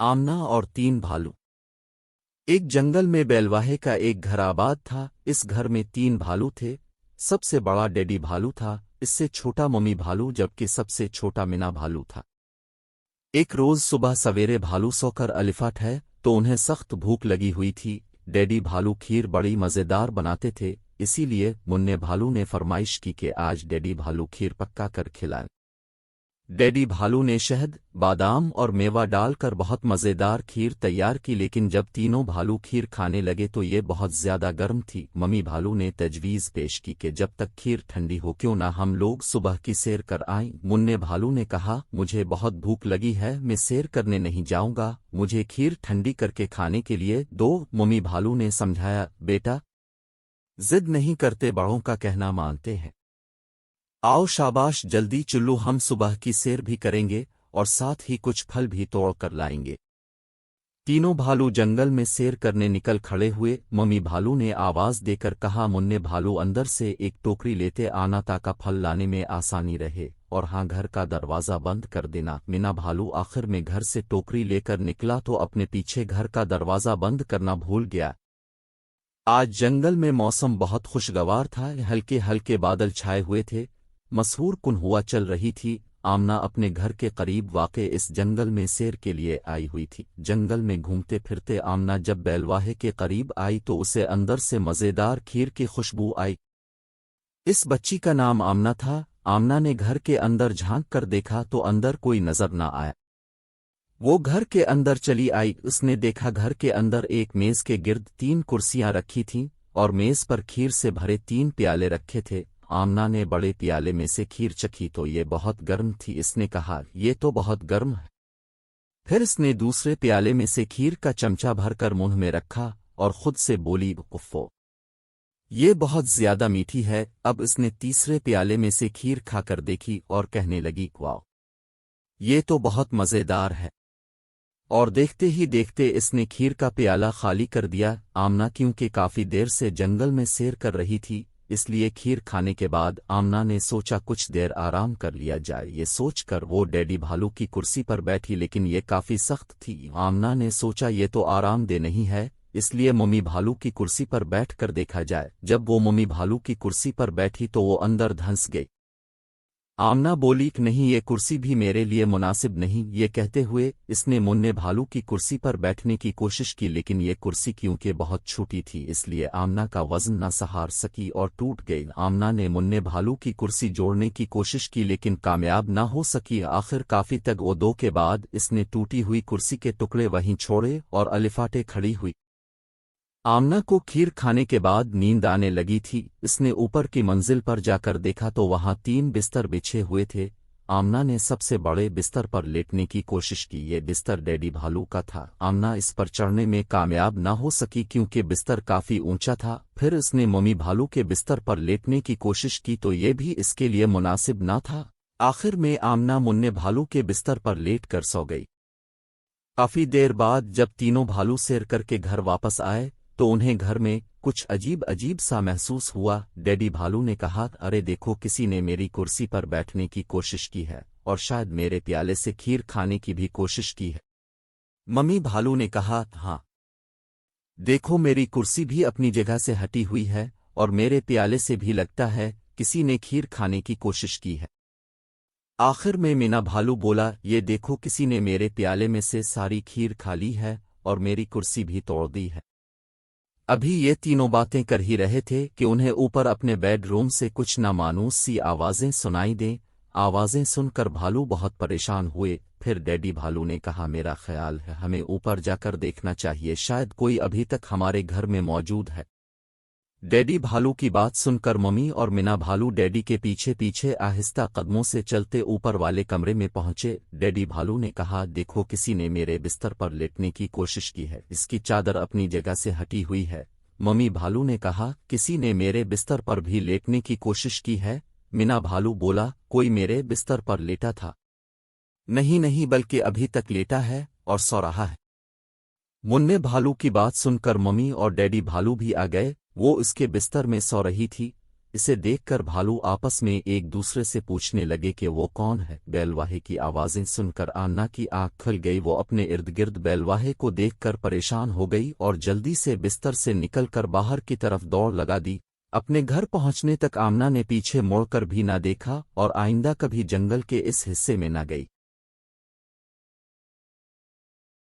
आमना और तीन भालू। एक जंगल में बेलवाहे का एक घर आबाद था। इस घर में तीन भालू थे। सबसे बड़ा डैडी भालू था, इससे छोटा मम्मी भालू, जबकि सबसे छोटा मिना भालू था। एक रोज सुबह सवेरे भालू सोकर अलिफा है तो उन्हें सख्त भूख लगी हुई थी। डैडी भालू खीर बड़ी मज़ेदार बनाते थे, इसीलिए मुन्ने भालू ने फरमाइश की कि आज डैडी भालू खीर पक्का कर खिलाएं। डैडी भालू ने शहद, बादाम और मेवा डालकर बहुत मज़ेदार खीर तैयार की, लेकिन जब तीनों भालू खीर खाने लगे तो ये बहुत ज़्यादा गर्म थी। मम्मी भालू ने तजवीज़ पेश की कि जब तक खीर ठंडी हो क्यों ना हम लोग सुबह की सैर कर आएं। मुन्ने भालू ने कहा, मुझे बहुत भूख लगी है, मैं सैर करने नहीं जाऊंगा, मुझे खीर ठंडी करके खाने के लिए दो। मम्मी भालू ने समझाया, बेटा, जिद नहीं करते, बड़ों का कहना मानते हैं। आओ शाबाश, जल्दी चुल्लू, हम सुबह की सैर भी करेंगे और साथ ही कुछ फल भी तोड़ कर लाएंगे। तीनों भालू जंगल में सैर करने निकल खड़े हुए। मम्मी भालू ने आवाज देकर कहा, मुन्ने भालू, अंदर से एक टोकरी लेते आना ताकि फल लाने में आसानी रहे, और हाँ, घर का दरवाज़ा बंद कर देना। मिना भालू आखिर में घर से टोकरी लेकर निकला तो अपने पीछे घर का दरवाज़ा बंद करना भूल गया। आज जंगल में मौसम बहुत खुशगवार था, हल्के हल्के बादल छाए हुए थे, मसहूर कुन हुआ चल रही थी। आमना अपने घर के करीब वाक़े इस जंगल में सैर के लिए आई हुई थी। जंगल में घूमते फिरते आमना जब बैलवाहे के करीब आई तो उसे अंदर से मज़ेदार खीर की खुशबू आई। इस बच्ची का नाम आमना था। आमना ने घर के अंदर झांक कर देखा तो अंदर कोई नजर न आया। वो घर के अंदर चली आई। उसने देखा घर के अंदर एक मेज के गिर्द तीन कुर्सियां रखी थीं और मेज पर खीर से भरे तीन प्याले रखे थे। आमना ने बड़े प्याले में से खीर चखी तो ये बहुत गर्म थी। इसने कहा, ये तो बहुत गर्म है। फिर इसने दूसरे प्याले में से खीर का चमचा भरकर मुंह में रखा और खुद से बोली, उफ़्फ़ो, ये बहुत ज्यादा मीठी है। अब इसने तीसरे प्याले में से खीर खाकर देखी और कहने लगी, वाह, ये तो बहुत मज़ेदार है। और देखते ही देखते इसने खीर का प्याला खाली कर दिया। आमना क्योंकि काफी देर से जंगल में सैर कर रही थी, इसलिए खीर खाने के बाद आमना ने सोचा कुछ देर आराम कर लिया जाए। ये सोचकर वो डैडी भालू की कुर्सी पर बैठी, लेकिन ये काफी सख्त थी। आमना ने सोचा ये तो आरामदेह नहीं है, इसलिए मम्मी भालू की कुर्सी पर बैठ कर देखा जाए। जब वो मम्मी भालू की कुर्सी पर बैठी तो वो अंदर धंस गई। आमना बोली कि नहीं, ये कुर्सी भी मेरे लिए मुनासिब नहीं। ये कहते हुए इसने मुन्ने भालू की कुर्सी पर बैठने की कोशिश की, लेकिन ये कुर्सी क्योंकि बहुत छोटी थी इसलिए आमना का वजन न सहार सकी और टूट गई। आमना ने मुन्ने भालू की कुर्सी जोड़ने की कोशिश की लेकिन कामयाब न हो सकी। आखिर काफी तग-ओ-दो के बाद इसने टूटी हुई कुर्सी के टुकड़े वहीं छोड़े और अलिफाटे खड़ी हुई। आमना को खीर खाने के बाद नींद आने लगी थी। इसने ऊपर की मंजिल पर जाकर देखा तो वहां तीन बिस्तर बिछे हुए थे। आमना ने सबसे बड़े बिस्तर पर लेटने की कोशिश की। ये बिस्तर डैडी भालू का था। आमना इस पर चढ़ने में कामयाब न हो सकी क्योंकि बिस्तर काफी ऊंचा था। फिर उसने मम्मी भालू के बिस्तर पर लेटने की कोशिश की तो ये भी इसके लिए मुनासिब न था। आखिर में आमना मुन्ने भालू के बिस्तर पर लेट कर सो गई। काफी देर बाद जब तीनों भालू सैर करके घर वापस आए तो उन्हें घर में कुछ अजीब अजीब सा महसूस हुआ। डैडी भालू ने कहा, अरे देखो, किसी ने मेरी कुर्सी पर बैठने की कोशिश की है और शायद मेरे प्याले से खीर खाने की भी कोशिश की है। मम्मी भालू ने कहा, हाँ, देखो, मेरी कुर्सी भी अपनी जगह से हटी हुई है और मेरे प्याले से भी लगता है किसी ने खीर खाने की कोशिश की है। आखिर में मीना भालू बोला, ये देखो, किसी ने मेरे प्याले में से सारी खीर खा ली है और मेरी कुर्सी भी तोड़ दी है। अभी ये तीनों बातें कर ही रहे थे कि उन्हें ऊपर अपने बेडरूम से कुछ नामानूस सी आवाजें सुनाई दें। आवाजें सुनकर भालू बहुत परेशान हुए। फिर डैडी भालू ने कहा, मेरा ख्याल है हमें ऊपर जाकर देखना चाहिए, शायद कोई अभी तक हमारे घर में मौजूद है। डैडी भालू की बात सुनकर मम्मी और मिना भालू डैडी के पीछे पीछे आहिस्ता कदमों से चलते ऊपर वाले कमरे में पहुंचे। डैडी भालू ने कहा, देखो, किसी ने मेरे बिस्तर पर लेटने की कोशिश की है, इसकी चादर अपनी जगह से हटी हुई है। मम्मी भालू ने कहा, किसी ने मेरे बिस्तर पर भी लेटने की कोशिश की है। मिना भालू बोला, कोई मेरे बिस्तर पर लेटा था? नहीं नहीं, बल्कि अभी तक लेटा है और सो रहा है। मुन्ने भालू की बात सुनकर मम्मी और डैडी भालू भी आ गए। वो उसके बिस्तर में सो रही थी। इसे देखकर भालू आपस में एक दूसरे से पूछने लगे कि वो कौन है। बैलवाहे की आवाज़ें सुनकर आन्ना की आंख खुल गई। वो अपने इर्द गिर्द बैलवाहे को देखकर परेशान हो गई और जल्दी से बिस्तर से निकलकर बाहर की तरफ दौड़ लगा दी। अपने घर पहुंचने तक आमना ने पीछे मुड़कर भी न देखा और आइंदा कभी जंगल के इस हिस्से में न गई।